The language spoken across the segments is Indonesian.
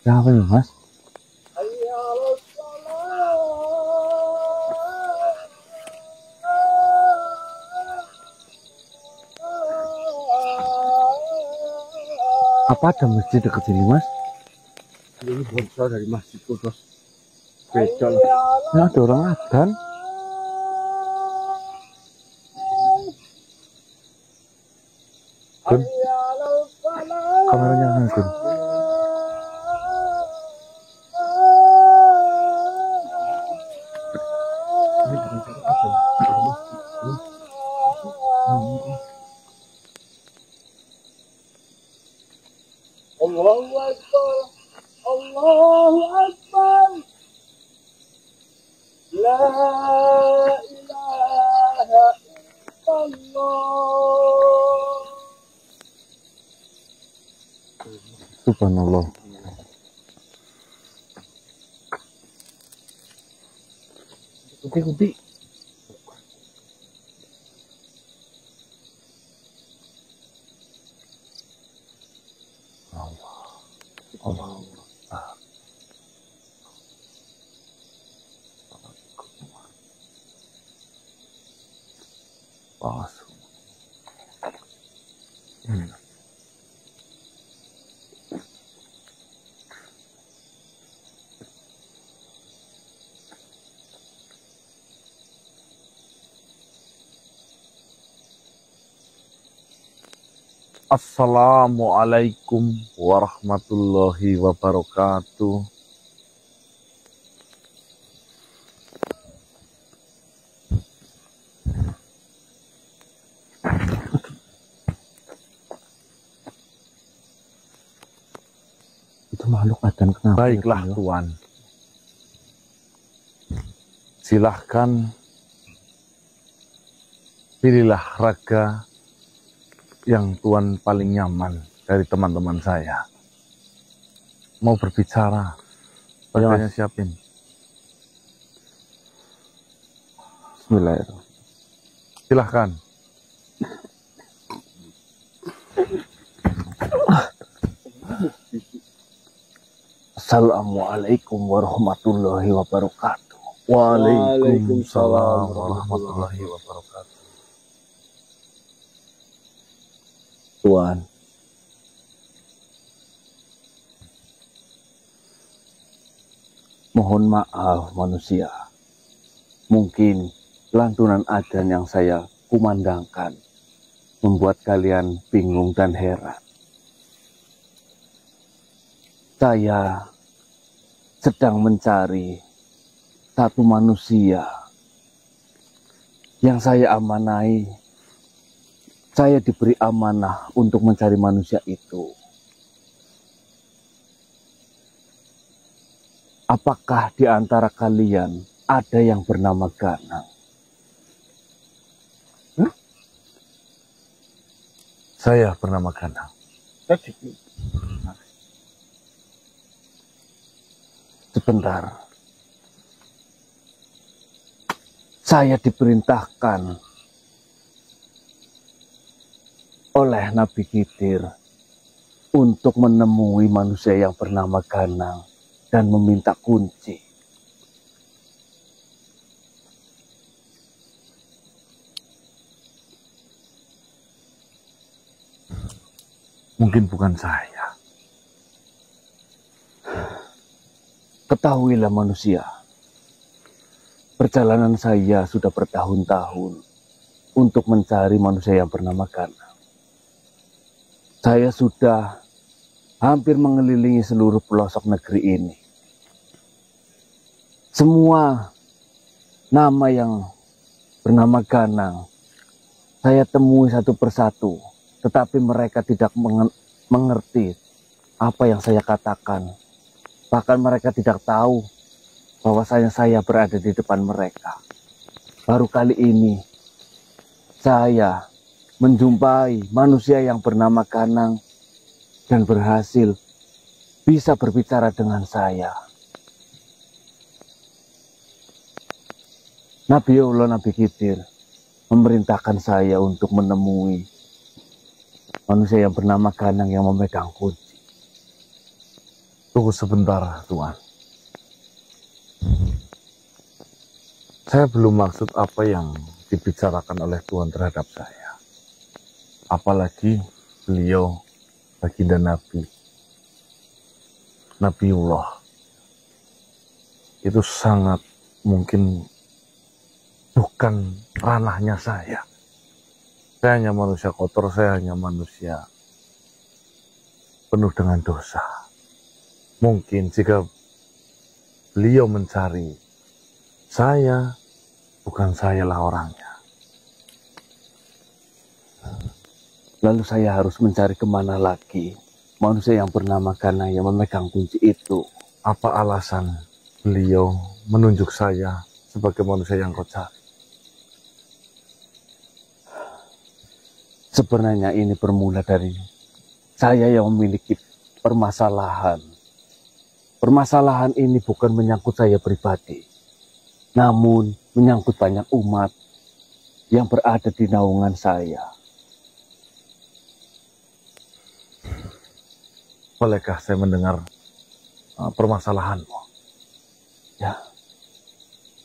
Kenapa ya, Mas? Apa ada masjid dekat sini, Mas? Ini bonsai dari masjid Kudus. Beda lah. Ini ada orang adzan. Gun, kameranya mana, Gun? Allahu Akbar, Allahu Akbar, La ilaha illallah. Subhanallah. Kuti. Allah. Pas. Assalamualaikum warahmatullahi wabarakatuh. Itu makhluk adzan kenapa? Baiklah ya, Tuan, silahkan pilihlah raga yang Tuan paling nyaman dari teman-teman saya. Mau berbicara, raganya siapin. Bismillahirrahmanirrahim. Silahkan. Assalamualaikum warahmatullahi wabarakatuh. Waalaikumsalam warahmatullahi wabarakatuh. Tuan, mohon maaf manusia. Mungkin lantunan adzan yang saya kumandangkan membuat kalian bingung dan heran. Saya sedang mencari satu manusia yang saya amanai. Saya diberi amanah untuk mencari manusia itu. Apakah di antara kalian ada yang bernama Ganang? Saya bernama Ganang. Sebentar. Saya diperintahkan oleh Nabi Khidir untuk menemui manusia yang bernama Ganang dan meminta kunci. Mungkin bukan saya. Ketahuilah manusia, perjalanan saya sudah bertahun-tahun untuk mencari manusia yang bernama Ganang. Saya sudah hampir mengelilingi seluruh pelosok negeri ini. Semua nama yang bernama Ganang saya temui satu persatu, tetapi mereka tidak mengerti apa yang saya katakan. Bahkan mereka tidak tahu bahwasanya saya berada di depan mereka. Baru kali ini saya menjumpai manusia yang bernama Ganang dan berhasil bisa berbicara dengan saya. Nabi Allah, Nabi Khidir memerintahkan saya untuk menemui manusia yang bernama Ganang yang memegang kunci. Tunggu sebentar, Tuan. Saya belum maksud apa yang dibicarakan oleh Tuhan terhadap saya. Apalagi beliau baginda Nabi. Nabiullah. Itu sangat mungkin bukan ranahnya saya. Saya hanya manusia kotor, saya hanya manusia penuh dengan dosa. Mungkin jika beliau mencari saya, bukan sayalah orangnya. Lalu saya harus mencari kemana lagi manusia yang bernama Gana yang memegang kunci itu. Apa alasan beliau menunjuk saya sebagai manusia yang kau cari? Sebenarnya ini bermula dari saya yang memiliki permasalahan. Permasalahan ini bukan menyangkut saya pribadi, namun menyangkut banyak umat yang berada di naungan saya. Bolehkah saya mendengar permasalahanmu? Ya,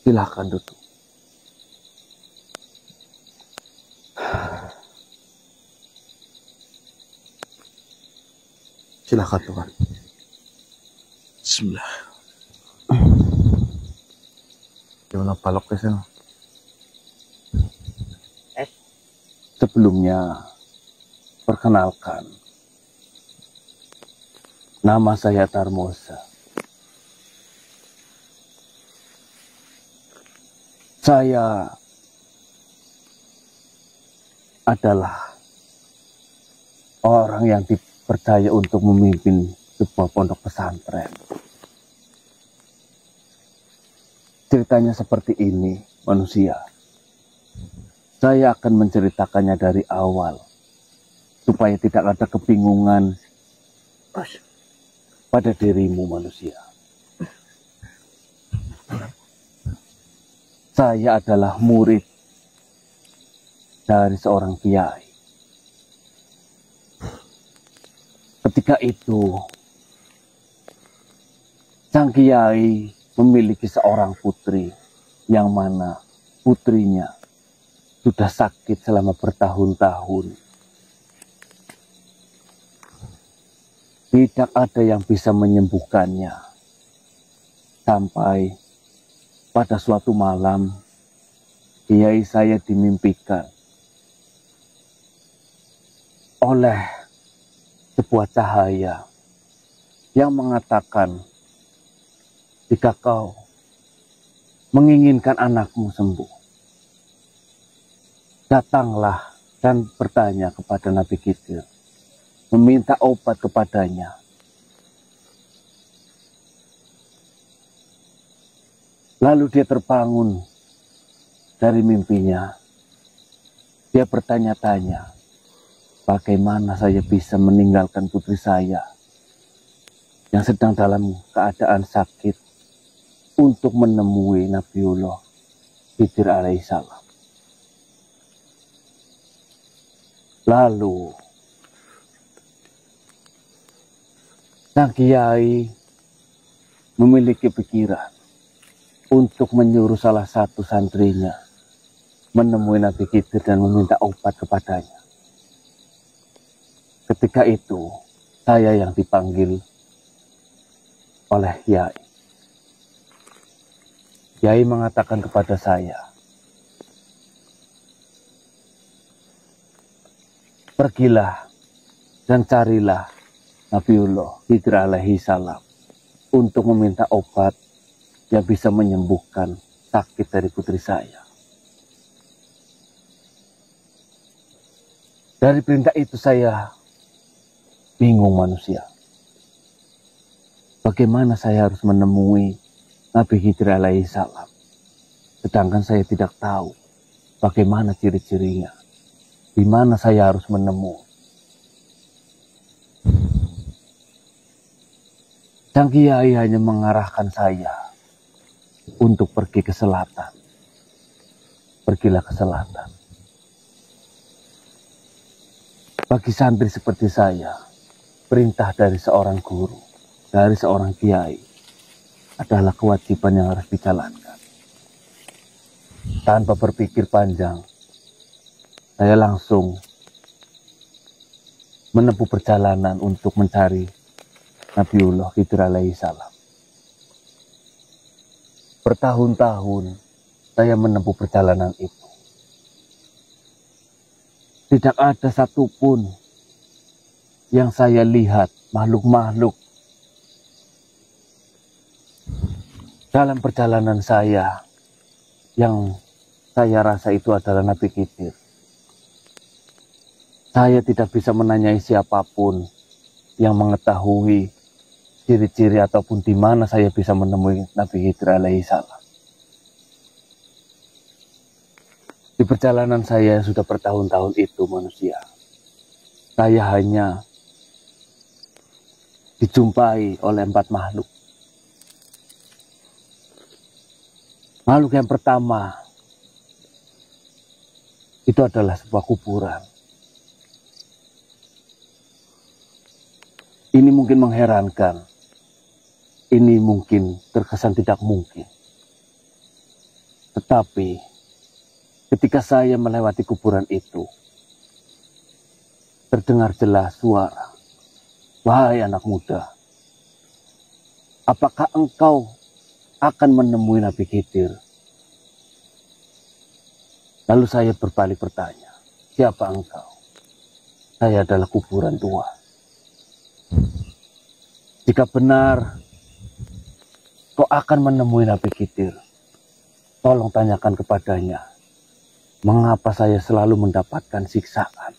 silakan duduk. Silakan Tuhan. Bismillah. Gimana balok ke sana? Sebelumnya, perkenalkan, nama saya Tarmosa. Saya adalah orang yang dipercaya untuk memimpin sebuah pondok pesantren. Ceritanya seperti ini, manusia. Saya akan menceritakannya dari awal, supaya tidak ada kebingungan pada dirimu, manusia. Saya adalah murid dari seorang kiai. Ketika itu, sang kiai memiliki seorang putri, yang mana putrinya sudah sakit selama bertahun-tahun. Tidak ada yang bisa menyembuhkannya. Sampai pada suatu malam, kiai saya dimimpikan oleh sebuah cahaya yang mengatakan, jika kau menginginkan anakmu sembuh, datanglah dan bertanya kepada Nabi Khidir, meminta obat kepadanya. Lalu dia terbangun dari mimpinya. Dia bertanya-tanya, bagaimana saya bisa meninggalkan putri saya yang sedang dalam keadaan sakit untuk menemui Nabiullah Khidir alaihissalam. Lalu sang kiai memiliki pikiran untuk menyuruh salah satu santrinya menemui Nabi Khidir dan meminta obat kepadanya. Ketika itu, saya yang dipanggil oleh kiai. Kiai mengatakan kepada saya, pergilah dan carilah Nabiullah Khidir alaihi salam untuk meminta obat yang bisa menyembuhkan sakit dari putri saya. Dari perintah itu saya bingung, manusia. Bagaimana saya harus menemui Nabi Khidir alaihi salam, sedangkan saya tidak tahu bagaimana ciri-cirinya, di mana saya harus menemui. Sang kiai hanya mengarahkan saya untuk pergi ke selatan. Pergilah ke selatan. Bagi santri seperti saya, perintah dari seorang guru dari seorang kiai adalah kewajiban yang harus dijalankan. Tanpa berpikir panjang, saya langsung menempuh perjalanan untuk mencari Nabiullah Khidir alaihi salam. Bertahun-tahun saya menempuh perjalanan itu. Tidak ada satupun yang saya lihat makhluk-makhluk dalam perjalanan saya yang saya rasa itu adalah Nabi Khidir. Saya tidak bisa menanyai siapapun yang mengetahui ciri-ciri ataupun di mana saya bisa menemui Nabi Khidir alaihi salam. Di perjalanan saya sudah bertahun-tahun itu manusia, saya hanya dijumpai oleh 4 makhluk. Makhluk yang pertama itu adalah sebuah kuburan. Ini mungkin mengherankan, ini mungkin terkesan tidak mungkin. Tetapi ketika saya melewati kuburan itu, terdengar jelas suara, "Wahai anak muda, apakah engkau akan menemui Nabi Khidir?" Lalu saya berbalik bertanya, "Siapa engkau?" "Saya adalah kuburan tua." "Jika benar kau akan menemui Nabi Khidir, tolong tanyakan kepadanya, mengapa saya selalu mendapatkan siksaan?"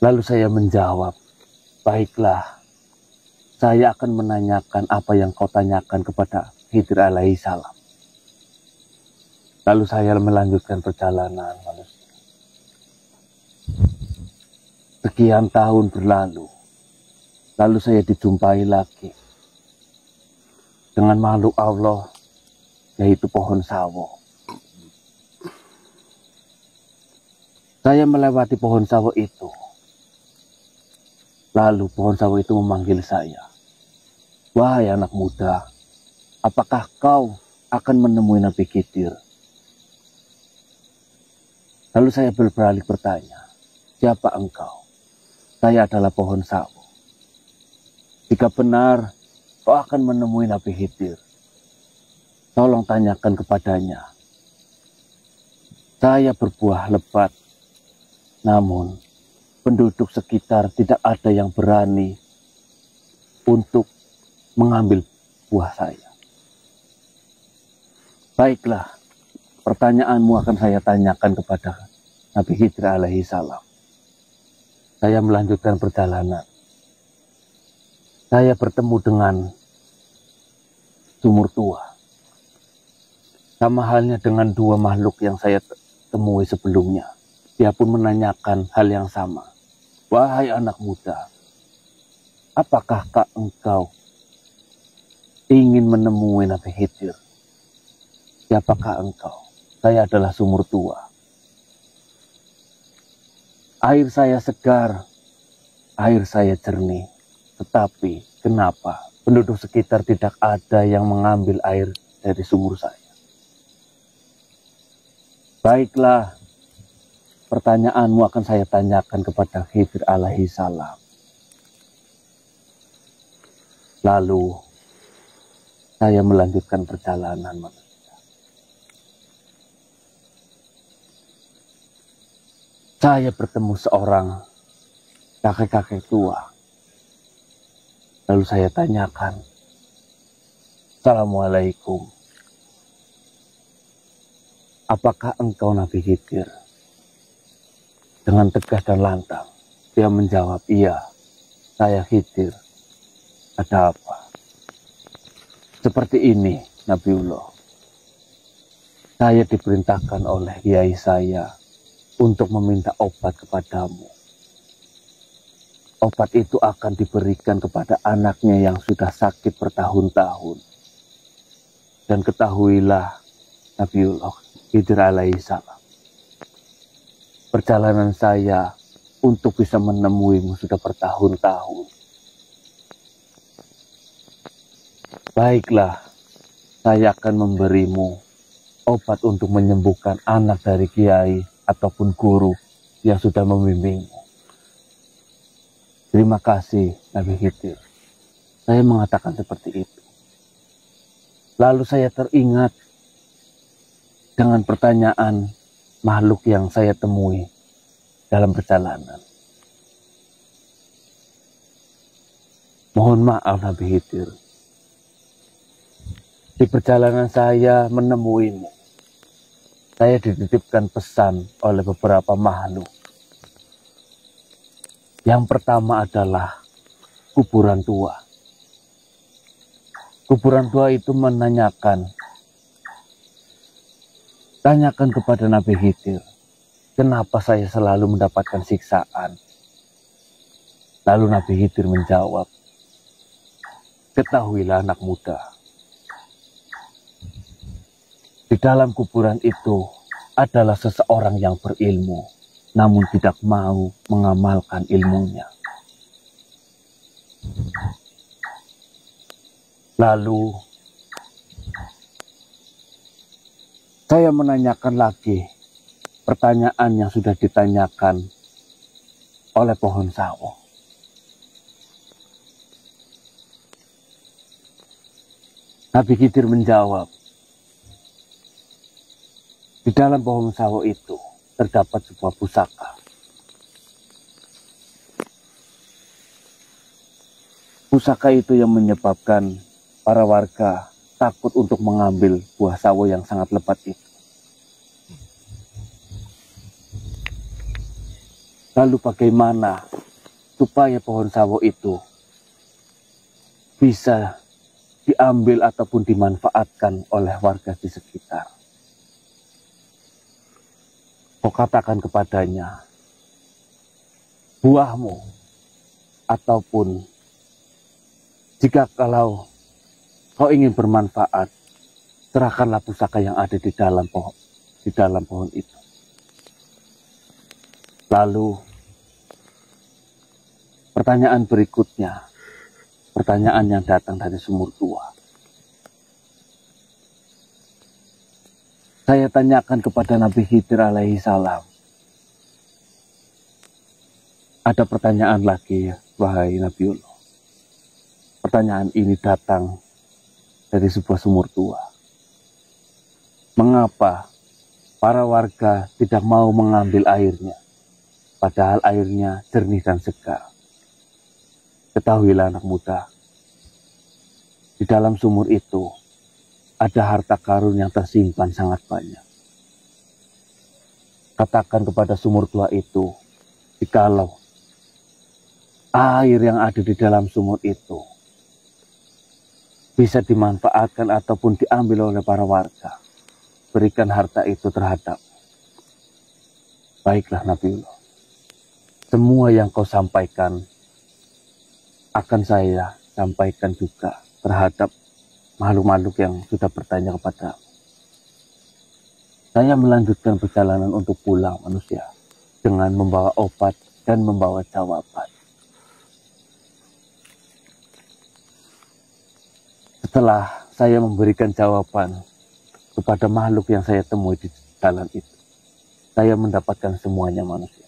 Lalu saya menjawab, "Baiklah, saya akan menanyakan apa yang kau tanyakan kepada Khidir alaihi salam." Lalu saya melanjutkan perjalanan manusia. Sekian tahun berlalu, lalu saya dijumpai lagi dengan makhluk Allah, yaitu pohon sawo. Saya melewati pohon sawo itu. Lalu pohon sawo itu memanggil saya, "Wahai anak muda, apakah kau akan menemui Nabi Khidir?" Lalu saya berbalik bertanya, "Siapa engkau?" "Saya adalah pohon sawo. Jika benar kau akan menemui Nabi Khidir, tolong tanyakan kepadanya." Saya berbuah lebat, namun penduduk sekitar tidak ada yang berani untuk mengambil buah saya. "Baiklah, pertanyaanmu akan saya tanyakan kepada Nabi Khidir alaihi salam." Saya melanjutkan perjalanan. Saya bertemu dengan sumur tua. Sama halnya dengan 2 makhluk yang saya temui sebelumnya. Dia pun menanyakan hal yang sama. "Wahai anak muda, apakah engkau ingin menemui Nabi Khidir?" "Siapakah engkau?" "Saya adalah sumur tua. Air saya segar, air saya jernih. Tetapi kenapa penduduk sekitar tidak ada yang mengambil air dari sumur saya?" "Baiklah, pertanyaanmu akan saya tanyakan kepada Khidir alaihi salam." Lalu saya melanjutkan perjalanan manusia. Saya bertemu seorang kakek-kakek tua. Lalu saya tanyakan, "Assalamualaikum. Apakah engkau Nabi Khidir?" Dengan tegas dan lantang, dia menjawab, "Iya, saya Khidir. Ada apa?" "Seperti ini, Nabiullah. Saya diperintahkan oleh kiai saya untuk meminta obat kepadamu. Obat itu akan diberikan kepada anaknya yang sudah sakit bertahun-tahun. Dan ketahuilah, Nabiullah Khidir alaihi salam, perjalanan saya untuk bisa menemuimu sudah bertahun-tahun. Baiklah, saya akan memberimu obat untuk menyembuhkan anak dari kiai ataupun guru yang sudah membimbingmu. Terima kasih, Nabi Khidir. Saya mengatakan seperti itu. Lalu saya teringat dengan pertanyaan makhluk yang saya temui dalam perjalanan. Mohon maaf, Nabi Khidir. Di perjalanan saya menemuimu, saya dititipkan pesan oleh beberapa makhluk. Yang pertama adalah kuburan tua. Kuburan tua itu menanyakan, tanyakan kepada Nabi Khidir, kenapa saya selalu mendapatkan siksaan? Lalu Nabi Khidir menjawab, ketahuilah anak muda, di dalam kuburan itu adalah seseorang yang berilmu, namun tidak mau mengamalkan ilmunya. Lalu, saya menanyakan lagi pertanyaan yang sudah ditanyakan oleh pohon sawo. Nabi Khidir menjawab, di dalam pohon sawo itu terdapat sebuah pusaka. Pusaka itu yang menyebabkan para warga takut untuk mengambil buah sawo yang sangat lebat itu. Lalu bagaimana supaya pohon sawo itu bisa diambil ataupun dimanfaatkan oleh warga di sekitar? Kau katakan kepadanya, buahmu, ataupun jika kalau kau ingin bermanfaat, serahkanlah pusaka yang ada di dalam pohon itu. Lalu pertanyaan berikutnya, pertanyaan yang datang dari sumur tua. Saya tanyakan kepada Nabi Khidir alaihi salam. Ada pertanyaan lagi, wahai Nabiullah. Pertanyaan ini datang dari sebuah sumur tua. Mengapa para warga tidak mau mengambil airnya, padahal airnya jernih dan segar? Ketahuilah anak muda, di dalam sumur itu ada harta karun yang tersimpan sangat banyak. Katakan kepada sumur tua itu, jikalau air yang ada di dalam sumur itu bisa dimanfaatkan ataupun diambil oleh para warga, berikan harta itu terhadap. Baiklah Nabiullah, semua yang kau sampaikan akan saya sampaikan juga terhadap makhluk-makhluk yang sudah bertanya kepada. Saya melanjutkan perjalanan untuk pulang manusia dengan membawa obat dan membawa jawaban. Setelah saya memberikan jawaban kepada makhluk yang saya temui di jalan itu, saya mendapatkan semuanya manusia.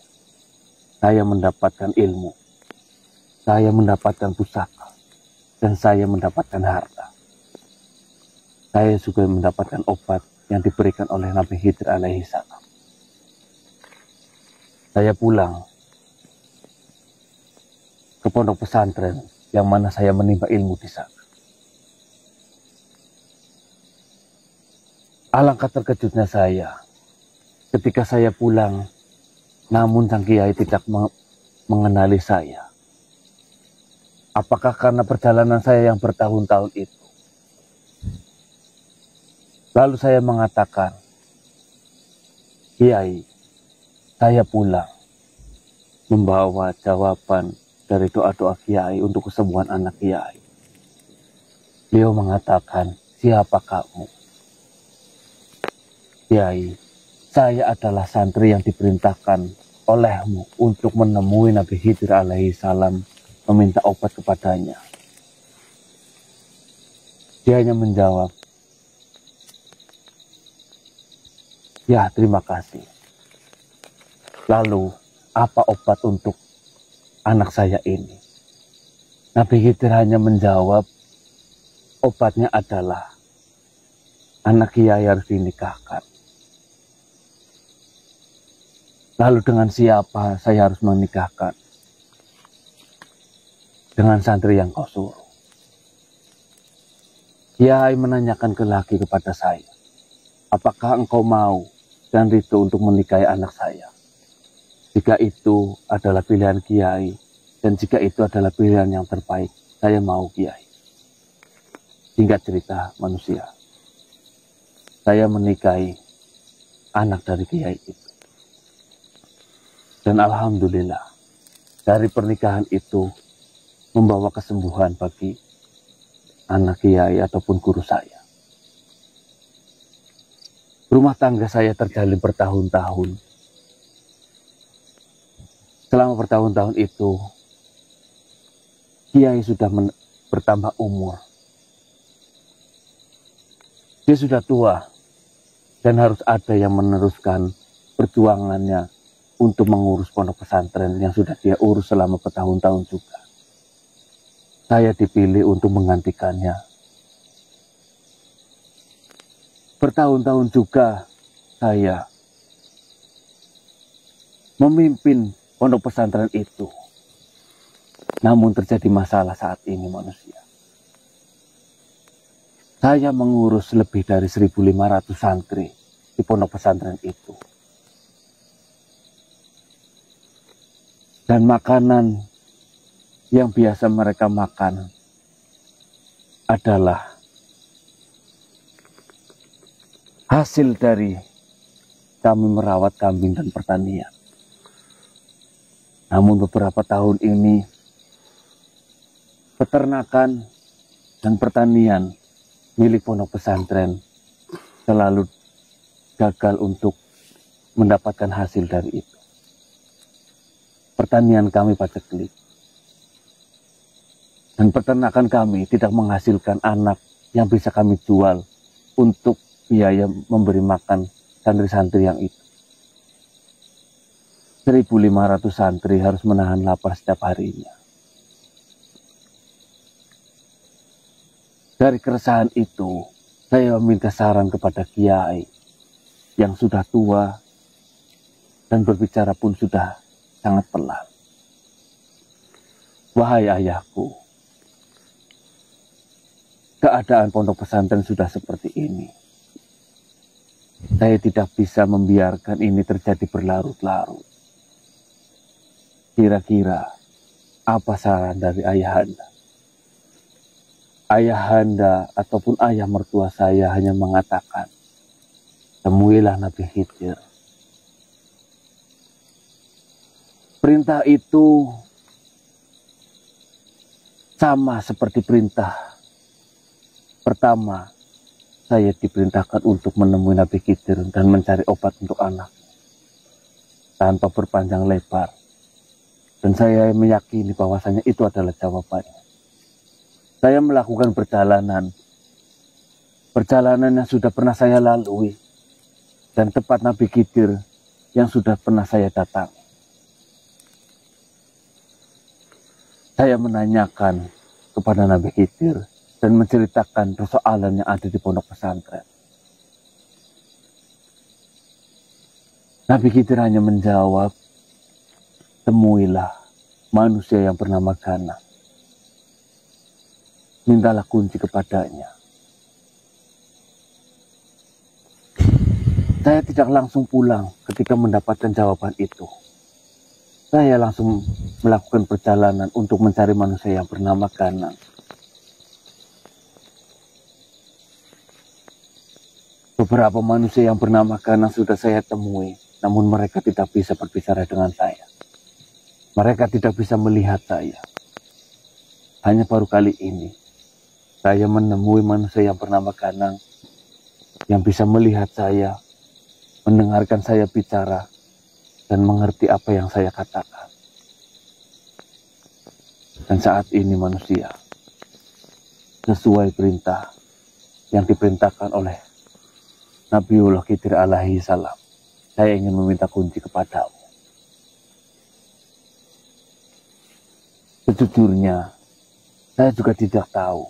Saya mendapatkan ilmu, saya mendapatkan pusaka, dan saya mendapatkan harta. Saya juga mendapatkan obat yang diberikan oleh Nabi Khidir alaihi salam. Saya pulang ke pondok pesantren yang mana saya menimba ilmu di sana. Alangkah terkejutnya saya ketika saya pulang, namun sang kiai tidak mengenali saya. Apakah karena perjalanan saya yang bertahun-tahun itu? Lalu saya mengatakan, Kiai, saya pulang membawa jawaban dari doa-doa Kiai untuk kesembuhan anak Kiai. Beliau mengatakan, siapa kamu? Kiai, saya adalah santri yang diperintahkan olehmu untuk menemui Nabi Khidir alaihi salam, meminta obat kepadanya. Dia hanya menjawab, "Ya, terima kasih." Lalu, apa obat untuk anak saya ini? Nabi Khidir hanya menjawab, obatnya adalah anak kiai harus dinikahkan. Lalu dengan siapa saya harus menikahkan? Dengan santri yang kau suruh. Kiai menanyakan lagi kepada saya, apakah engkau mau dan ridho untuk menikahi anak saya? Jika itu adalah pilihan kiai, dan jika itu adalah pilihan yang terbaik, saya mau kiai. Singkat cerita manusia, saya menikahi anak dari kiai itu. Dan alhamdulillah, dari pernikahan itu membawa kesembuhan bagi anak kiai ataupun guru saya. Rumah tangga saya terjalin bertahun-tahun. Selama bertahun-tahun itu, kiai sudah bertambah umur. Dia sudah tua dan harus ada yang meneruskan perjuangannya untuk mengurus pondok pesantren yang sudah dia urus selama bertahun-tahun juga. Saya dipilih untuk menggantikannya. Bertahun-tahun juga saya memimpin pondok pesantren itu. Namun terjadi masalah saat ini manusia. Saya mengurus lebih dari 1.500 santri di pondok pesantren itu. Dan makanan yang biasa mereka makan adalah hasil dari kami merawat kambing dan pertanian. Namun beberapa tahun ini, peternakan dan pertanian milik pondok pesantren selalu gagal untuk mendapatkan hasil dari itu. Pertanian kami paceklik. Dan peternakan kami tidak menghasilkan anak yang bisa kami jual untuk biaya memberi makan santri-santri yang itu. 1.500 santri harus menahan lapar setiap harinya. Dari keresahan itu, saya meminta saran kepada kiai yang sudah tua dan berbicara pun sudah sangat pelan. Wahai ayahku, keadaan pondok pesantren sudah seperti ini. Saya tidak bisa membiarkan ini terjadi berlarut-larut. Kira-kira apa saran dari ayahanda? Ayahanda ataupun ayah mertua saya hanya mengatakan, temuilah Nabi Khidir. Perintah itu sama seperti perintah pertama. Saya diperintahkan untuk menemui Nabi Khidir dan mencari obat untuk anak. Tanpa berpanjang lebar. Dan saya meyakini bahwasanya itu adalah jawabannya. Saya melakukan perjalanan yang sudah pernah saya lalui. Dan tempat Nabi Khidir yang sudah pernah saya datangi. Saya menanyakan kepada Nabi Khidir dan menceritakan persoalan yang ada di pondok pesantren. Nabi Khidir hanya menjawab, temuilah manusia yang bernama Gana. Mintalah kunci kepadanya. Saya tidak langsung pulang ketika mendapatkan jawaban itu. Saya langsung melakukan perjalanan untuk mencari manusia yang bernama Gana. Beberapa manusia yang bernama Gana sudah saya temui, namun mereka tidak bisa berbicara dengan saya. Mereka tidak bisa melihat saya. Hanya baru kali ini, saya menemui manusia yang bernama Gana, yang bisa melihat saya, mendengarkan saya bicara, dan mengerti apa yang saya katakan. Dan saat ini manusia, sesuai perintah yang diperintahkan oleh Nabiullah Khidir alaihi salam, saya ingin meminta kunci kepadamu. Sejujurnya, saya juga tidak tahu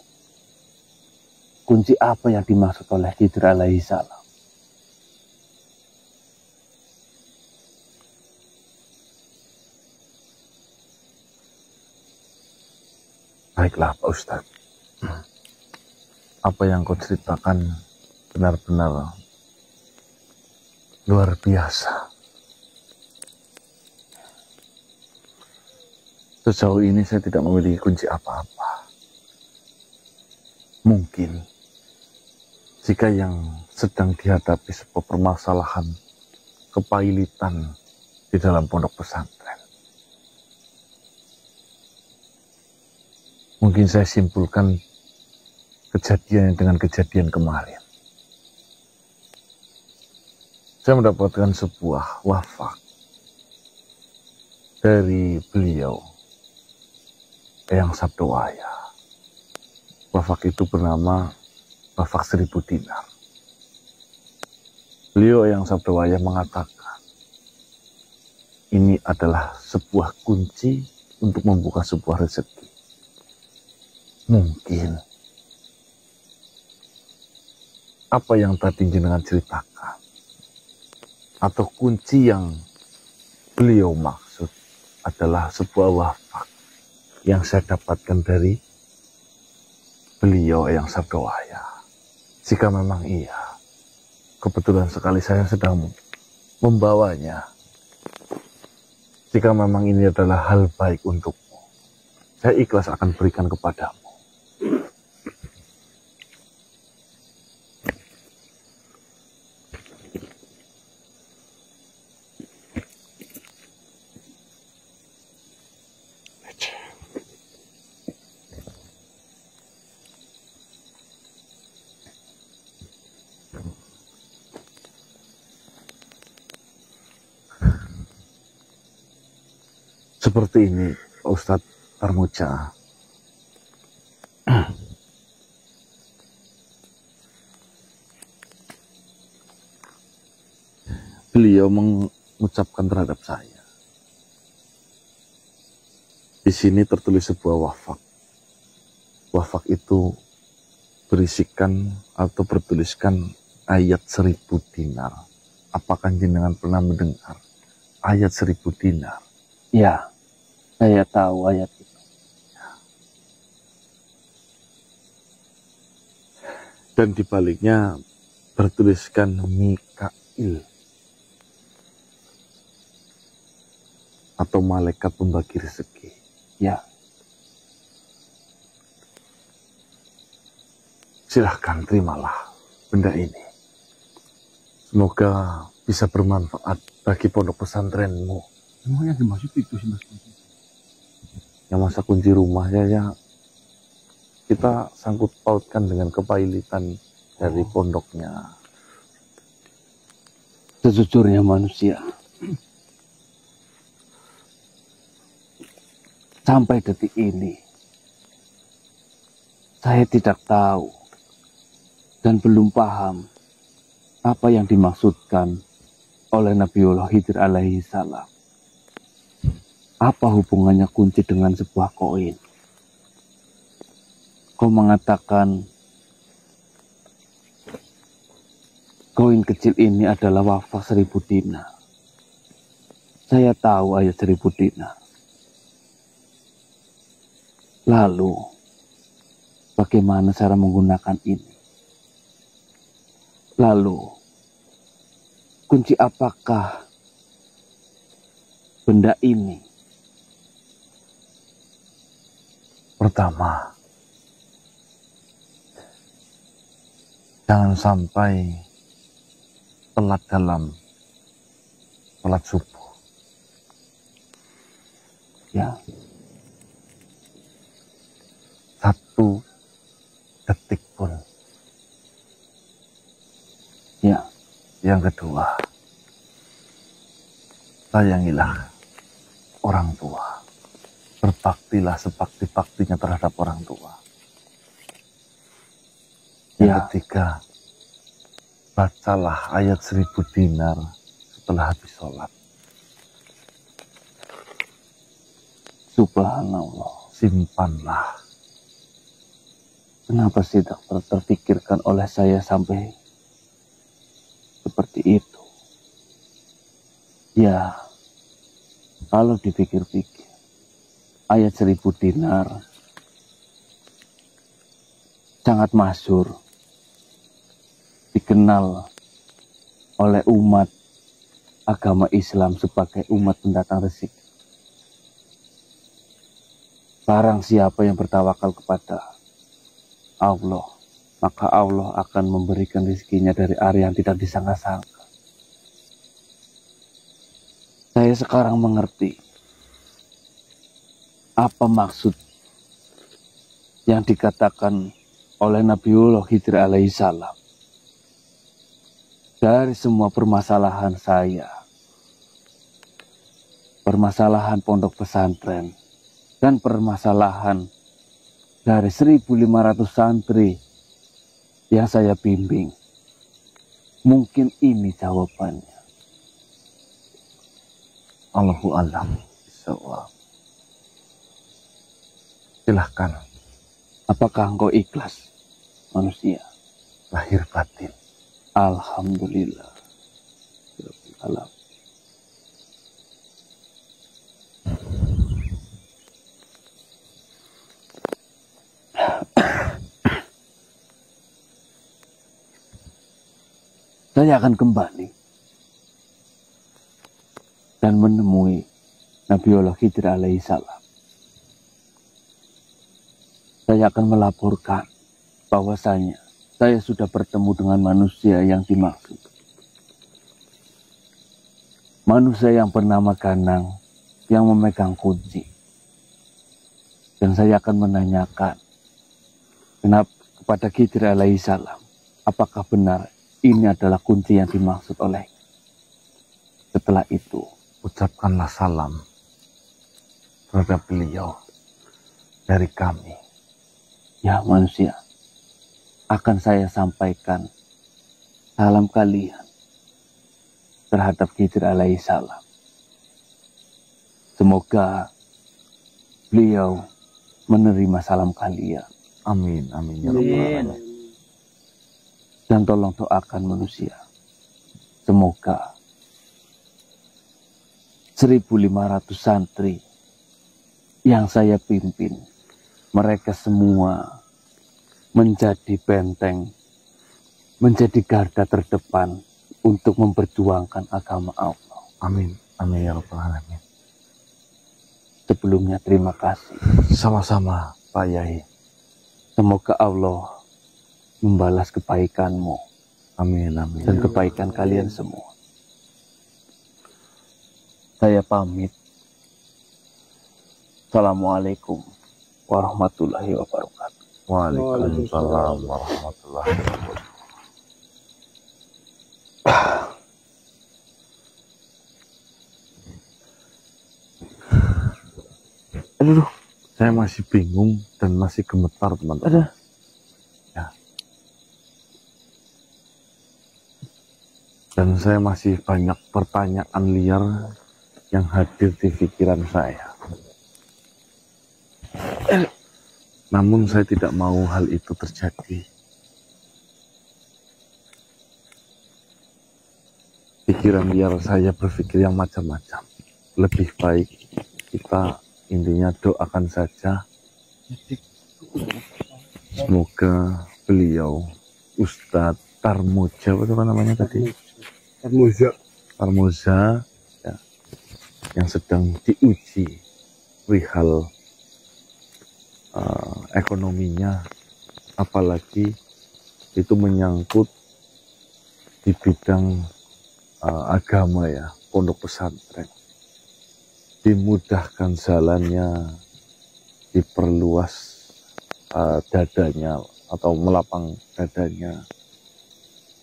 kunci apa yang dimaksud oleh Khidir alaihi salam. Baiklah Pak Ustadz, apa yang kau ceritakan benar-benar luar biasa. Sejauh ini saya tidak memiliki kunci apa-apa. Mungkin jika yang sedang dihadapi sebuah permasalahan kepailitan di dalam pondok pesantren, mungkin saya simpulkan kejadian dengan kejadian kemarin. Saya mendapatkan sebuah wafak dari beliau, Eyang Sabdowaya. Wafak itu bernama wafak 1000 dinar. Beliau Eyang Sabdowaya mengatakan, ini adalah sebuah kunci untuk membuka sebuah rezeki. Mungkin apa yang tadi jenengan ceritakan atau kunci yang beliau maksud adalah sebuah wafak yang saya dapatkan dari beliau Eyang Sabdowaya. Jika memang iya, kebetulan sekali saya sedang membawanya. Jika memang ini adalah hal baik untukmu, saya ikhlas akan berikan kepadamu. Seperti ini, Pak Ustadz Tarmuja. Beliau mengucapkan terhadap saya. Di sini tertulis sebuah wafak. Wafak itu berisikan atau bertuliskan ayat 1000 dinar. Apakah jenengan pernah mendengar ayat 1000 dinar? Ya, saya tahu ayat itu. Dan di baliknya bertuliskan Mikail atau malaikat pembagi rezeki. Ya, silahkan terimalah benda ini. Semoga bisa bermanfaat bagi pondok pesantrenmu. Emang yang dimaksud itu sih Mas? Yang masa kunci rumahnya ya kita sangkut pautkan dengan kepailitan dari pondoknya. sejujurnya manusia, sampai detik ini, saya tidak tahu dan belum paham apa yang dimaksudkan oleh Nabiullah Khidir alaihi salam. Apa hubungannya kunci dengan sebuah koin? Kau mengatakan koin kecil ini adalah wafak 1000 dinar. Saya tahu ayat 1000 dinar. Lalu, bagaimana cara menggunakan ini? Lalu, kunci apakah benda ini? Pertama, jangan sampai telat dalam sholat subuh. Ya, 1 detik pun. ya, Yang kedua, Sayangilah orang tua. Berbaktilah sebakti-baktinya terhadap orang tua. Yang ketiga, bacalah ayat 1000 dinar setelah habis sholat. Subhanallah. Simpanlah. Kenapa tidak terpikirkan oleh saya sampai seperti itu? Ya, kalau dipikir-pikir, ayat 1000 dinar sangat masyhur, dikenal oleh umat agama Islam sebagai umat pendatang rezeki. Barang siapa yang bertawakal kepada Allah, maka Allah akan memberikan rezekinya dari arah yang tidak disangka-sangka. Saya sekarang mengerti apa maksud yang dikatakan oleh Nabiullah Khidir alaihissalam. Dari semua permasalahan saya, permasalahan pondok pesantren, dan permasalahan dari 1.500 santri yang saya bimbing, mungkin ini jawabannya. Allahu a'lam bishawab. Silahkan. Apakah engkau ikhlas, manusia? Lahir batin. Alhamdulillah. Alam. Saya akan kembali dan menemui Nabiullah Khidir alaihissalam. Saya akan melaporkan bahwasanya saya sudah bertemu dengan manusia yang dimaksud. Manusia yang bernama Ganang yang memegang kunci. Dan saya akan menanyakan kepada Khidir alaihissalam, apakah benar ini adalah kunci yang dimaksud oleh. Setelah itu, ucapkanlah salam terhadap beliau dari kami. Ya manusia, akan saya sampaikan salam kalian terhadap Khidir alaihissalam. Semoga beliau menerima salam kalian. Amin, amin ya rabbal alamin. Dan tolong doakan manusia. Semoga 1.500 santri yang saya pimpin, mereka semua menjadi benteng, menjadi garda terdepan untuk memperjuangkan agama Allah. Amin, amin ya rabbal alamin. Sebelumnya terima kasih. Sama-sama Pak Yai. Semoga Allah membalas kebaikanmu. Amin, amin. Dan kebaikan kalian semua. Saya pamit. Assalamualaikum warahmatullahi wabarakatuh. Waalaikumsalam warahmatullahi wabarakatuh. Aduh, saya masih bingung dan masih gemetar teman-teman. Ya. Dan saya masih banyak pertanyaan liar yang hadir di pikiran saya. Namun saya tidak mau hal itu terjadi. Pikiran liar saya berpikir yang macam-macam. Lebih baik kita intinya doakan saja. Semoga beliau Ustadz Tarmoja, apa namanya tadi? Tarmoja ya, yang sedang diuji perihal ekonominya, apalagi itu menyangkut di bidang agama ya, pondok pesantren. Dimudahkan jalannya, diperluas dadanya atau melapang dadanya,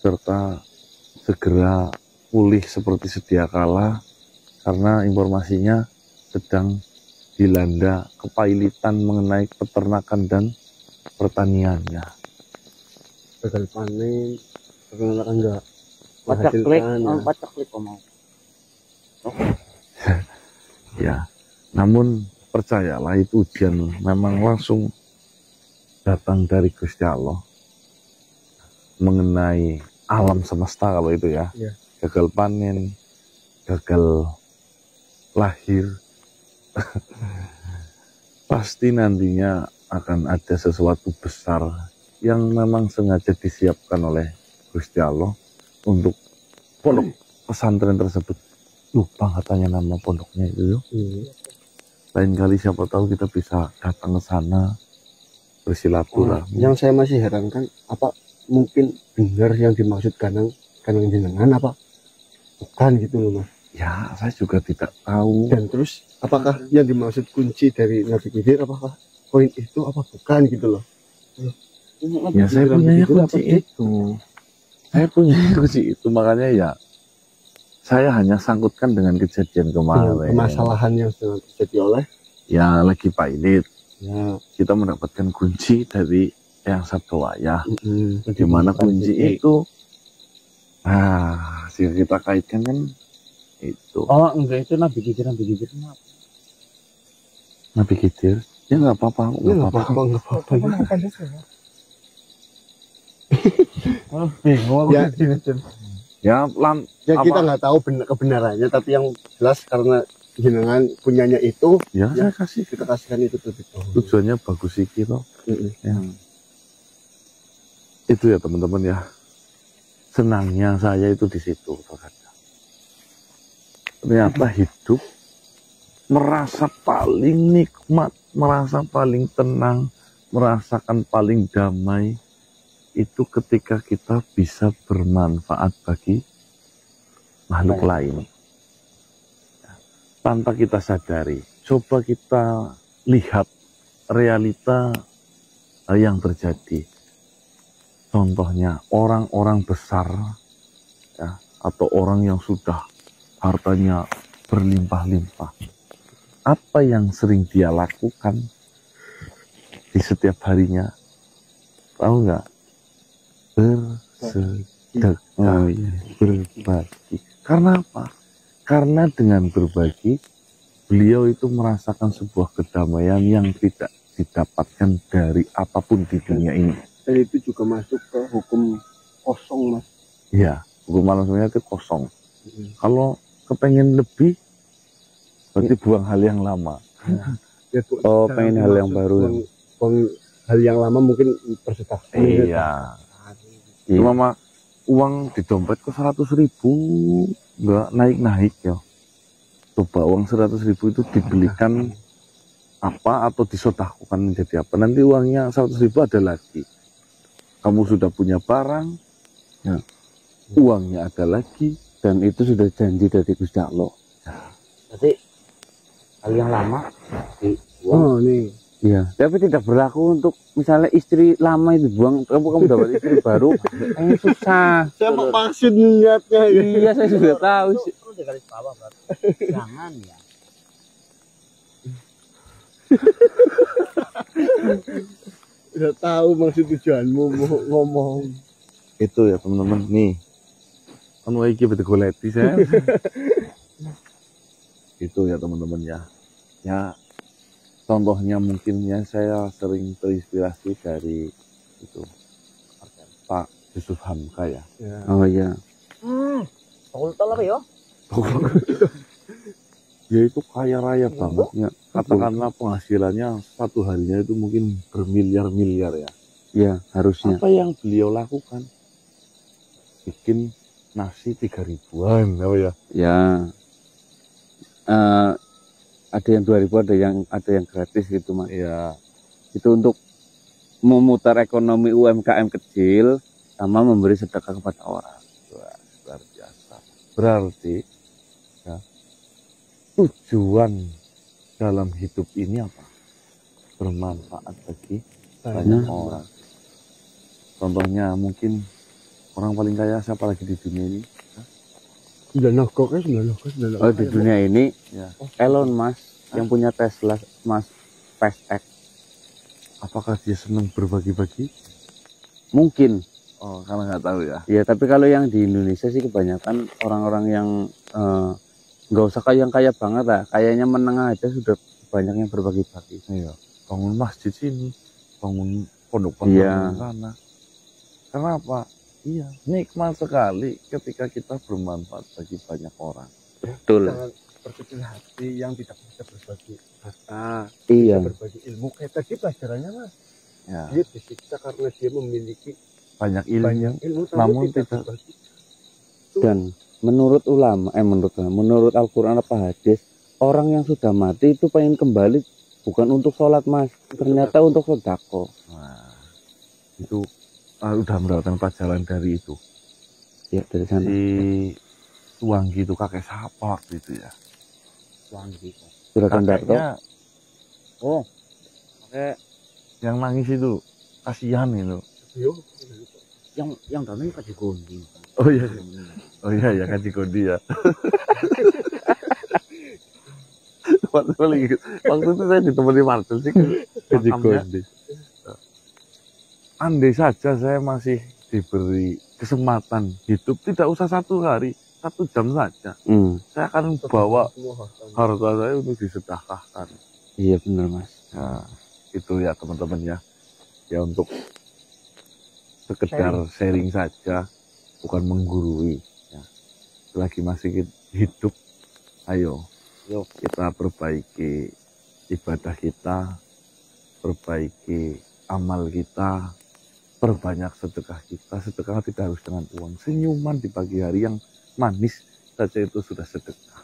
serta segera pulih seperti sedia kala karena informasinya sedang dilanda kepailitan mengenai peternakan dan pertaniannya. Gagal panen, ternyata enggak Pacaklik, menghasilkan. pacaklik mau. Ya, namun percayalah itu ujian memang langsung datang dari Gusti Allah mengenai alam semesta kalau itu ya. Iya. Gagal panen, gagal lahir. Pasti nantinya akan ada sesuatu besar yang memang sengaja disiapkan oleh Gusti Allah untuk pondok pesantren tersebut. Lupa katanya nama pondoknya itu. Lain kali siapa tahu kita bisa datang ke sana bersilaturahmi. Yang saya masih herankan, apa mungkin benar yang dimaksud kanang jenengan apa bukan gitu loh Mas. Ya, saya juga tidak tahu. Dan terus apakah yang dimaksud kunci dari Nabi Khidir, apakah koin itu apa bukan gitu loh. Ya, saya punya kunci itu. Saya punya kunci itu, makanya ya saya hanya sangkutkan dengan kejadian kemarin. Permasalahan yang sedang terjadi oleh Ya, lagi pailit. ya Kita mendapatkan kunci dari yang Sabdowayah. di Gimana kunci itu? Nah, jika kita kaitkan kan itu. Oh enggak, itu Nabi Khidir kenapa? Nabi Khidir, ya nggak apa-apa, Ya, nggak apa-apa. Oh bingung Ya. Ya, Ya apa? kita nggak tahu kebenarannya, tapi yang jelas karena jenengan punyanya itu, Ya, Ya. saya kasih. kita kasihkan itu terlebih dahulu. Tujuannya bagus sih gitu. Ya. Itu ya teman-teman ya. Senangnya saya itu di situ, saudara. Ternyata hidup merasa paling nikmat, merasa paling tenang, merasakan paling damai itu ketika kita bisa bermanfaat bagi makhluk lain. Tanpa kita sadari, coba kita lihat realita yang terjadi. Contohnya orang-orang besar ya, atau orang yang sudah hartanya berlimpah-limpah. Apa yang sering dia lakukan di setiap harinya? Tahu nggak? Bersedekah, berbagi. Karena apa? Karena dengan berbagi, beliau itu merasakan sebuah kedamaian yang tidak didapatkan dari apapun di dunia ini. Dan itu juga masuk ke hukum kosong Mas. Iya, hukum manusia itu kosong. Kalau kepengen lebih, berarti buang hal yang lama. Ya, Oh, pengen hal yang baru. Hal yang lama mungkin bersedekah. Iya. Cuma mah uang di dompet kok 100.000, nggak naik-naik ya. Coba uang 100.000 itu dibelikan apa atau disodakokan menjadi apa? Nanti uangnya 100.000 ada lagi. Kamu sudah punya barang, ya, uangnya ada lagi, Dan itu sudah janji dari Gusti Allah. Berarti hal yang lama Oh, nih. Iya, tapi tidak berlaku untuk misalnya istri lama itu buang, kamu dapat istri baru, susah. Saya maksud niatnya ya. Iya, saya sudah tahu. Perlu di garis bawah berarti. Jangan ya. Udah tahu maksud tujuanmu mau ngomong. itu ya teman-teman. Nih, kan iki betul goleti saya. Itu ya teman-teman ya. Ya, contohnya mungkin ya saya sering terinspirasi dari itu Pak Yusuf Hamka ya. Oh iya. Tol ya. Dia itu kaya raya banget ya. Katakanlah penghasilannya satu harinya itu mungkin bermiliar-miliar ya. Iya, harusnya. Apa yang beliau lakukan? Bikin nasi 3.000-an, apa ya? Ya. Ada yang 2.000, ada yang gratis gitu, Mas. Ya, Itu untuk memutar ekonomi UMKM kecil sama memberi sedekah kepada orang. wah, luar biasa. Berarti ya, tujuan dalam hidup ini apa? Bermanfaat bagi banyak orang. Contohnya mungkin orang paling kaya siapa lagi di dunia ini? Hah? 9 Oh, di dunia ini Ya. Elon Musk yang punya Tesla, Mas SpaceX. Apakah dia senang berbagi-bagi? Mungkin. Oh, karena nggak tahu ya. Ya, tapi kalau yang di Indonesia sih kebanyakan orang-orang yang nggak usah yang kaya banget lah, kayaknya menengah aja sudah banyak yang berbagi-bagi. Iya. Bangun masjid sini, bangun pondok Iya. pesantren sana. Kenapa? Iya, nikmat sekali ketika kita bermanfaat bagi banyak orang. Betul. Jangan berkecil hati yang tidak bisa berbagi harta, Iya. berbagi ilmu. Kayak tadi pelajarannya Mas, Ya, dia disiksa karena dia memiliki banyak ilmu. banyak ilmu namun tidak tidak. berbagi. Dan menurut ulama, menurut Al-Quran apa hadis, orang yang sudah mati itu pengen kembali bukan untuk sholat Mas, ternyata untuk sedekah. Nah, itu udah mendapatkan pelajaran dari itu. Ya, dari sana. Si Suwanggi itu kakek siapa waktu itu ya? Wangi. Juragan Darto. Kakeknya Oh, pakai yang nangis itu, kasihan itu. Yo, yang dalamnya kaji gondi. Oh iya, oh iya ya Kaji Kondi ya. Waktu itu saya ditemani Marcel sih ke Kaji makamnya. Kondi. Andai saja saya masih diberi kesempatan hidup, tidak usah 1 hari, 1 jam saja, saya akan bawa semua harta saya untuk disedekahkan. Iya benar Mas. Nah, itu ya teman-teman ya. Ya untuk sekedar sharing saja, bukan menggurui. Ya. Selagi masih hidup, ayo, Yuk. kita perbaiki ibadah kita, perbaiki amal kita, perbanyak sedekah kita. Sedekah tidak harus dengan uang. Senyuman di pagi hari yang manis saja itu sudah sedekah.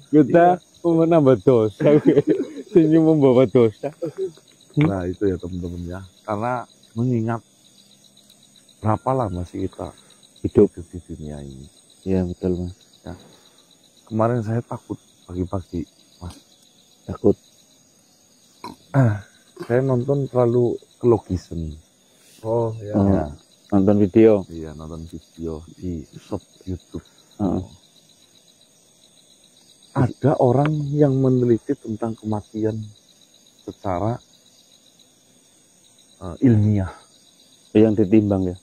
Kita menambah dosa, senyum membawa dosa. Nah itu ya teman-teman ya. Karena mengingat berapa lama sih kita hidup di dunia ini. Iya betul Mas. Kemarin saya takut pagi-pagi, Mas. Takut. Saya nonton terlalu kelogisan. Oh ya. Oh, Ya. nonton video. Iya, nonton video di shop YouTube. Oh. Ada orang yang meneliti tentang kematian secara ilmiah. Yang ditimbang ya?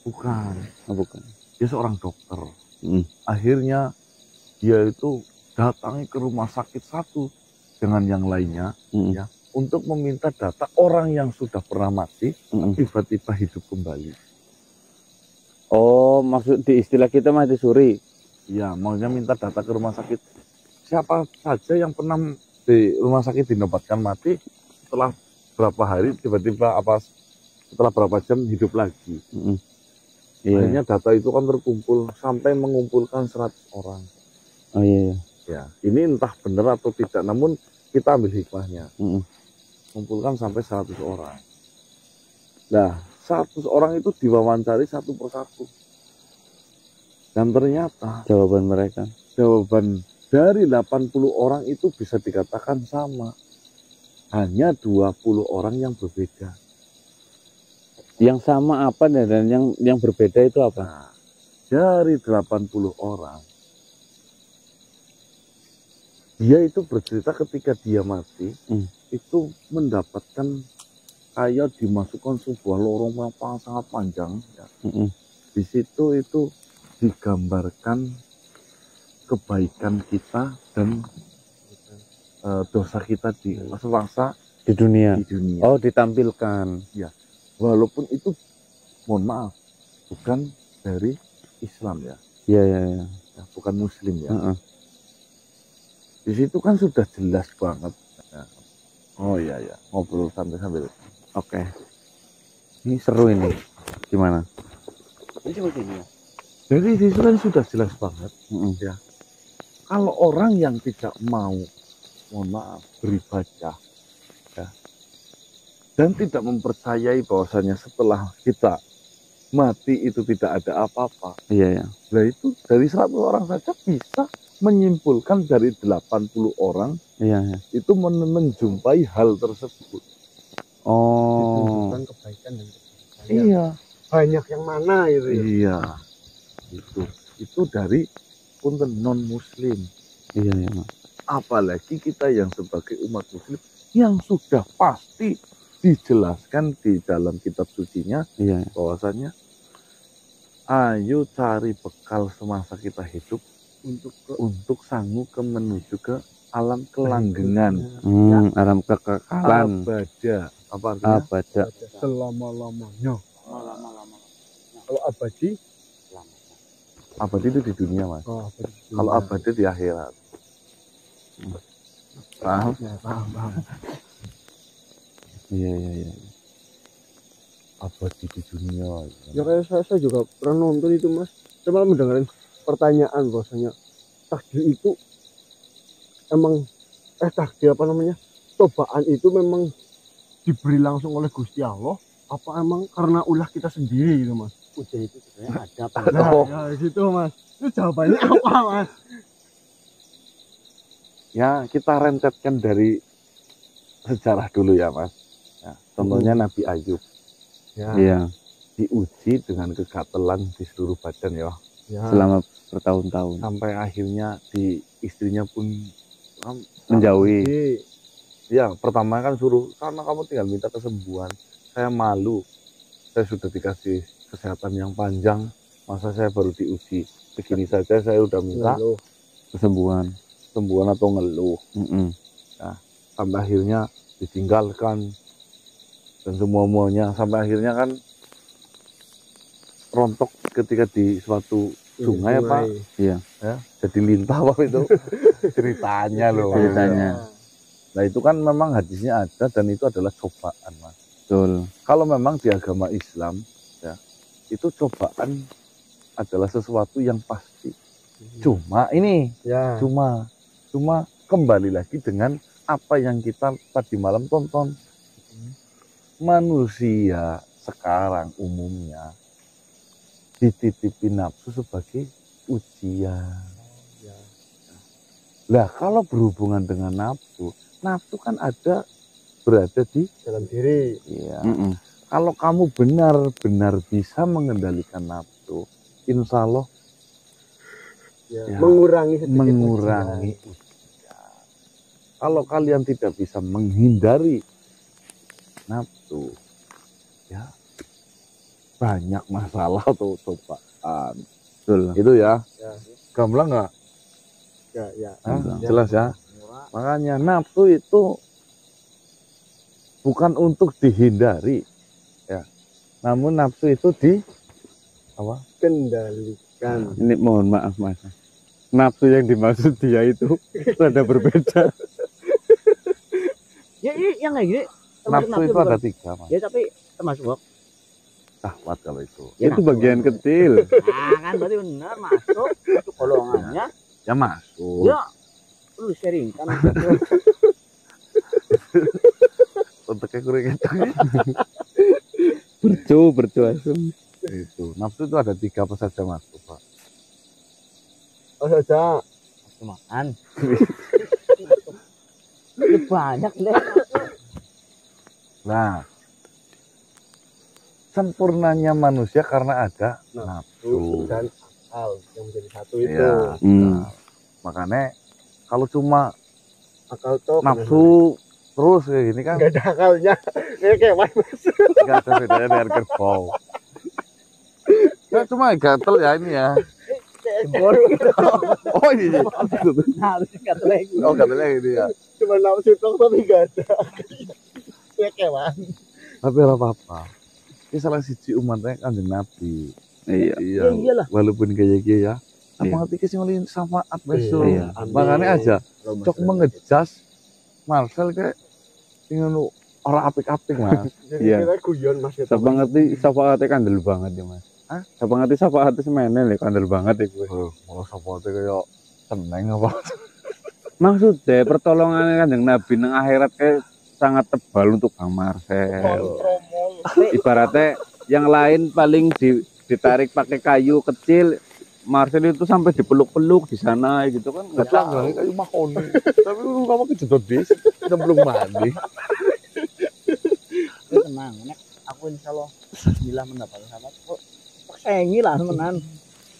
Bukan. Oh, bukan. Dia seorang dokter. Mm. Akhirnya dia itu datangi ke rumah sakit satu dengan yang lainnya, Mm. ya, untuk meminta data orang yang sudah pernah mati, Mm. tiba-tiba hidup kembali. Oh, maksud di istilah kita mati suri. Ya, maunya minta data ke rumah sakit. Siapa saja yang pernah di rumah sakit dinobatkan mati, setelah berapa hari tiba-tiba setelah berapa jam hidup lagi. Mm. Iya. Akhirnya data itu kan terkumpul sampai mengumpulkan 100 orang. Oh iya. Ya, ini entah benar atau tidak, namun kita ambil hikmahnya. Mm. Mengumpulkan sampai 100 orang. Nah, 100 orang itu diwawancari satu persatu. Dan ternyata Jawaban mereka. jawaban dari 80 orang itu bisa dikatakan sama. Hanya 20 orang yang berbeda. Yang sama apa dan yang berbeda itu apa? Nah, dari 80 orang, dia itu bercerita ketika dia mati, itu mendapatkan kayak dimasukkan sebuah lorong yang sangat panjang. Ya. Di situ itu digambarkan kebaikan kita dan dosa kita di masa Di dunia. di dunia. Oh, ditampilkan. Walaupun itu, mohon maaf, bukan dari Islam ya, Iya, iya, iya. ya, bukan Muslim ya. Heeh. Di situ kan sudah jelas banget. Ya. Oh iya ya, ngobrol sambil-sambil. Oke. Ini seru ini. Gimana? Ini seperti ini ya. Jadi di situ kan sudah jelas banget. Mm-mm. Kalau orang yang tidak mau, mohon maaf, beribadah, ya, dan tidak mempercayai bahwasanya setelah kita mati itu tidak ada apa-apa. Iya, iya. Nah itu dari 100 orang saja bisa menyimpulkan dari 80 orang Iya, iya. itu menjumpai hal tersebut. Oh. Bukan kebaikan dan kebaikan. Iya. Banyak yang mana itu ya? Iya. Itu dari punten non muslim. Iya ya Mas. Apalagi kita yang sebagai umat muslim yang sudah pasti dijelaskan di dalam kitab sucinya Iya. bahwasanya ayo cari bekal semasa kita hidup untuk sanggup menuju ke alam kelanggengan, Alam kekekalan. abada. Apa artinya? Abada. Selama-lamanya. Lama-lama. Kalau abadi, Abadi itu di dunia, Mas. abadi. Kalau abadi di akhirat. Paham? Ya, paham. Iya iya iya. Abadi di dunia. Ya kayak saya juga pernah nonton itu Mas. Saya malah mendengarkan pertanyaan bahwasanya takdir itu emang takdir apa namanya? Cobaan itu memang diberi langsung oleh Gusti Allah apa emang karena ulah kita sendiri gitu Mas? Ujian itu sebenarnya ada apa? Nah, ya gitu Mas. Itu jawabannya apa Mas? Ya, kita rentetkan dari sejarah dulu ya, Mas. Ya, contohnya Nabi Ayub Ya, Iya. diuji dengan kegatelan di seluruh badan ya. ya. Selama bertahun-tahun Sampai akhirnya di istrinya pun menjauhi. Jadi, ya, pertama kan suruh sana kamu tinggal minta kesembuhan. Saya malu. Saya sudah dikasih kesehatan yang panjang, masa saya baru diuji. Begini saja saya udah minta lalu, Kesembuhan. kesembuhan atau ngeluh. Sampai akhirnya ditinggalkan dan semuanya sampai akhirnya kan rontok ketika di suatu sungai apa Iya. ya, jadi lintah apa itu ceritanya loh. Ceritanya. Nah itu kan memang hadisnya ada dan itu adalah cobaan, Mas. Betul. Kalau memang di agama Islam ya itu cobaan adalah sesuatu yang pasti. Cuma ini ya. cuma kembali lagi dengan apa yang kita tadi malam tonton. Manusia sekarang umumnya dititipin nafsu sebagai ujian. Lah kalau berhubungan dengan nafsu kan berada di Dalam diri. ya. Kalau kamu benar-benar bisa mengendalikan nafsu, insya Allah Ya. Mengurangi sedikit mengurangi ujian. Kalau kalian tidak bisa menghindari nafsu, ya banyak masalah atau cobaan. Betul. Itu ya, Ya. gamblang nggak? Ya. Hah? Gamblang. Jelas ya. Makanya nafsu itu bukan untuk dihindari, ya. Namun nafsu itu Kendalikan. Ini mohon maaf Mas. Nafsu yang dimaksud dia itu rada berbeda. Ya, yang kayak gini. nafsu itu ada 3, Mas. Ya tapi termasuk hoax. Syahwat kalau itu. Ya, Itu bagian kecil. Nah kan berarti benar masuk golongannya. Ya masuk. Ya, lu sharing kan. Untuk kurang Bercu asem. itu. Nafsu itu ada 3 apa saja, Mas? Coba. Oh saja. Makan. Ya, banyak deh. Nah, sempurnanya manusia karena ada Nafsu nafsu. dan akal yang menjadi satu itu. Ya, Hmm. makanya kalau cuma Akal tuh nafsu terus kayak gini kan nggak ada akalnya. Kayak kewan Mas. nggak ada bedanya dengan kerbau. Ya cuma gatel ya ini ya. Oh ini. Nah, harus kata lagi. Oh gatelnya ini ya. Cuma nafsu tok tapi nggak ada. Kayak kewan. Tapi ora apa-apa. Ini salah siji umatnya Kanjeng Nabi. Iya. Iya. Ya iyalah. Walaupun kayak gitu ya. Apa Iya. ngerti sih ngelihin syafaat besok. Iya. Makanya aja cok mengejas Marcel kayak ingin orang apik-apik Mas. Jadi Iya. kita guyon Mas gitu. Siapa ngerti syafaatnya kandel banget ya Mas. Hah? Siapa ngerti syafaatnya semene ya kandel banget ya gue. Malah syafaatnya kayak seneng apa. Maksudnya pertolongannya Kanjeng Nabi nang akhirat kayak sangat tebal untuk Bang Marcel. Ibaratnya yang lain paling ditarik pakai kayu kecil, Marcel itu sampai dipeluk-peluk di sana gitu kan nggak tahu. Enggak kayak mahoni. Tapi lu kamu kejedot bis, udah belum mandi. Ya, tenang, nek aku insya Allah bila mendapat sahabat kok sayangi lah temenan.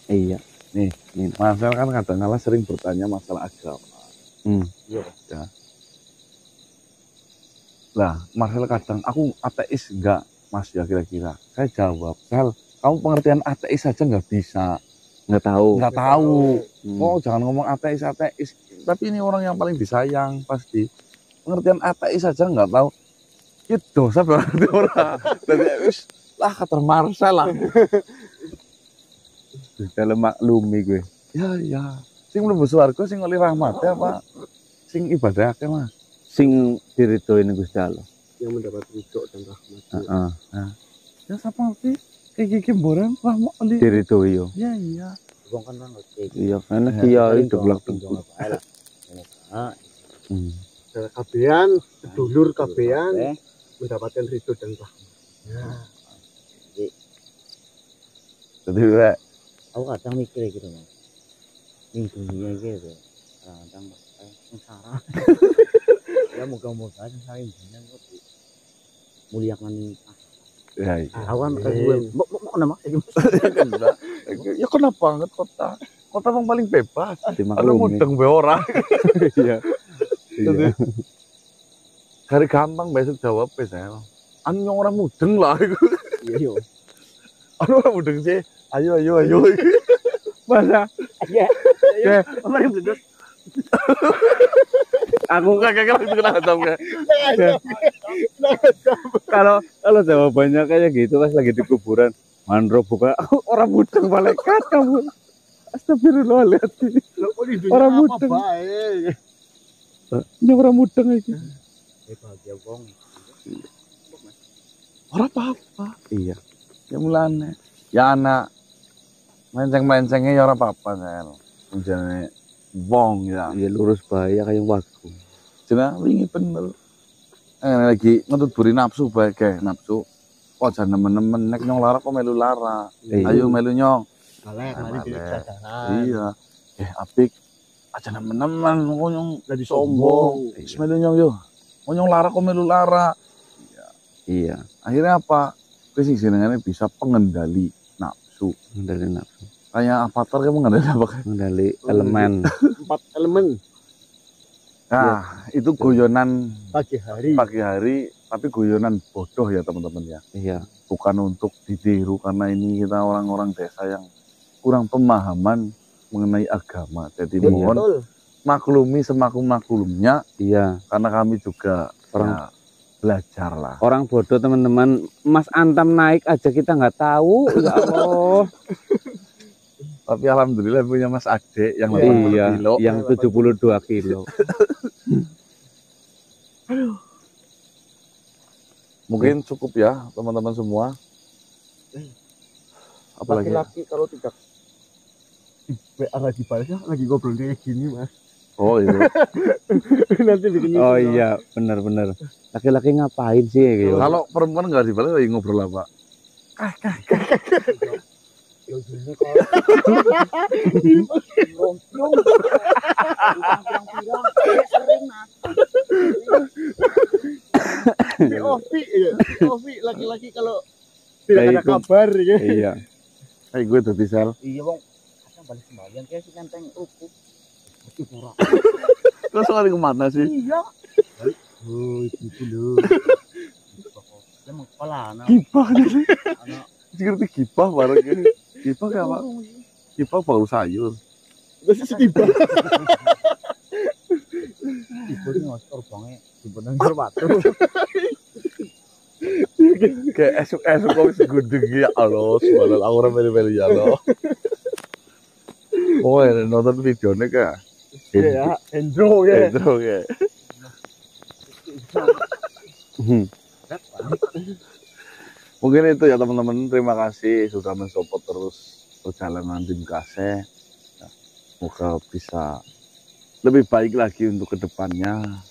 Iya. Nih, Marcel kan kadang-kala sering bertanya masalah agama. Iya, Pak. Ya. Lah, Marcel kadang, aku ateis enggak, Mas, ya kira-kira. Saya jawab, Sel, kamu pengertian ateis saja nggak bisa. Nggak tahu. Nggak tahu. Hmm. Oh, jangan ngomong ateis. Tapi ini orang yang paling disayang, pasti. Pengertian ateis saja nggak tahu. Itu dosa berarti orang. Jadi, lah, kata Marcel lah. Dalam maklumi gue. Ya. Sing mlebu swarga sing oleh rahmatnya apa? Sing ibadahake, Mas. Sing diridhoin Gusti Allah. Yang mendapat ridho dan rahmat. Heeh. Ya siapa sih? Kayak gini borang rahmat oleh. Diridhoi yo. Iya. Wong kan nang ngerti. Iya, karena kiai deblak tunjung apa ae lah. Ah, Saudara kabehan, sedulur kabehan eh, mendapatkan ridho dan rahmat. Jadi Rek, aku kadang mikir gitu, Mas. Ning dunia gitu. Kadang sengsara. Ya moga-moga sengsara ini kok muliakan ya. aku kan gue mau kenapa Ya kenapa banget kota? Kota yang paling bebas. Ada dimaklumi. mudeng be ora. Iya. Iya. Hari gampang besok jawab saya. Anu yang orang mudeng lah. iya Anu orang mudeng sih. Ayo. Masa iya kemarin belum aku Kakak itu kena jam kayak. kalau jawabannya kayak gitu pas lagi di kuburan mandro buka orang mudeng malaikat kamu. Astagfirullahaladzim. Orang mudeng. Ini orang mudeng iki. bahagia wong Orang apa-apa. Iya. Ya mulane. Ya anak menceng-mencengnya ya orang apa-apa kan. Menjane wong ya. Iya lurus bahaya kayak waktu. Jenah wingi bener. Lagi ngentut buri nafsu bae kae nafsu. Kok jan nemen-nemen nek nyong lara kok melu lara. Iya. Ayo melu nyong. Balik, mari jadi kesadaran. Iya. Apik. Aja nemen-nemen kok nyong Jadi sombong. sombong. Wis melu nyong yo. Kok nyong lara kok melu lara. Iya. Akhirnya apa? Kowe sing jenengane bisa pengendali nafsu. Mengendali nafsu. Kayak avatar kayak mengendali apa kayak? Mengendali elemen. 4 elemen Nah, itu guyonan pagi hari. pagi hari, tapi guyonan bodoh ya teman-teman ya. Iya. Bukan untuk ditiru karena ini kita orang-orang desa yang kurang pemahaman mengenai agama. Jadi Iya. mohon Betul. maklumi semaklum-maklumnya Iya. karena kami juga Orang- ya, belajar lah. Orang bodoh teman-teman. Mas Antam naik aja kita nggak tahu. Ya Allah. Tapi alhamdulillah punya Mas Ade yang Iya. 80 kilo. Yang 72 kilo. Mungkin cukup ya teman-teman semua. Apalagi ya? Laki-laki kalau tidak WA lagi balasnya lagi ngobrol kayak gini, Mas. Oh itu. Nanti bikin Oh iya, benar-benar. Laki-laki ngapain sih gitu? Kalau perempuan nggak dibalas lagi ngobrol apa? POV laki-laki kalau tidak ada Kayak ikut. kabar ya. Iya. Kayak gue tuh sel. iya wong kadang balik sembahyang kayak si kenteng ruku mesti pura Terus lari kemana sih? iya Oh, itu loh. dia mau kepala anak Gibah nih. anak Ngerti gibah bareng ya. Gibah kayak apa? Gibah baru sayur. Terus tiba ibu ini ngosor banget ibu nang batu Kayak esok kok wis gudeg ya Allah, subhanallah aku ora melu-melu ya Allah. Oh, ya, nonton videonya kah? ya, Hendro ya. Itu ya. Mungkin itu ya teman-teman. Terima kasih sudah mensupport terus perjalanan tim Kase. Semoga bisa lebih baik lagi untuk kedepannya.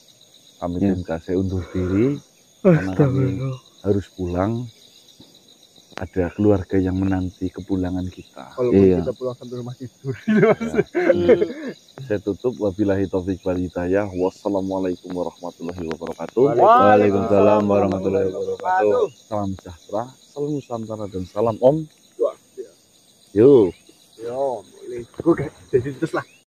Kami Ya. tim Kase undur diri karena kami harus pulang. Ada keluarga yang menanti kepulangan kita. Kalau Iya. kita pulang sambil rumah tidur. Saya tutup wabillahi taufik wal hidayah. Wassalamualaikum warahmatullahi wabarakatuh. Waalaikumsalam warahmatullahi wabarakatuh. Salam sejahtera, salam Nusantara dan salam Om. Wah, Yuk. Yo, boleh. Gue gak jadi terus lah.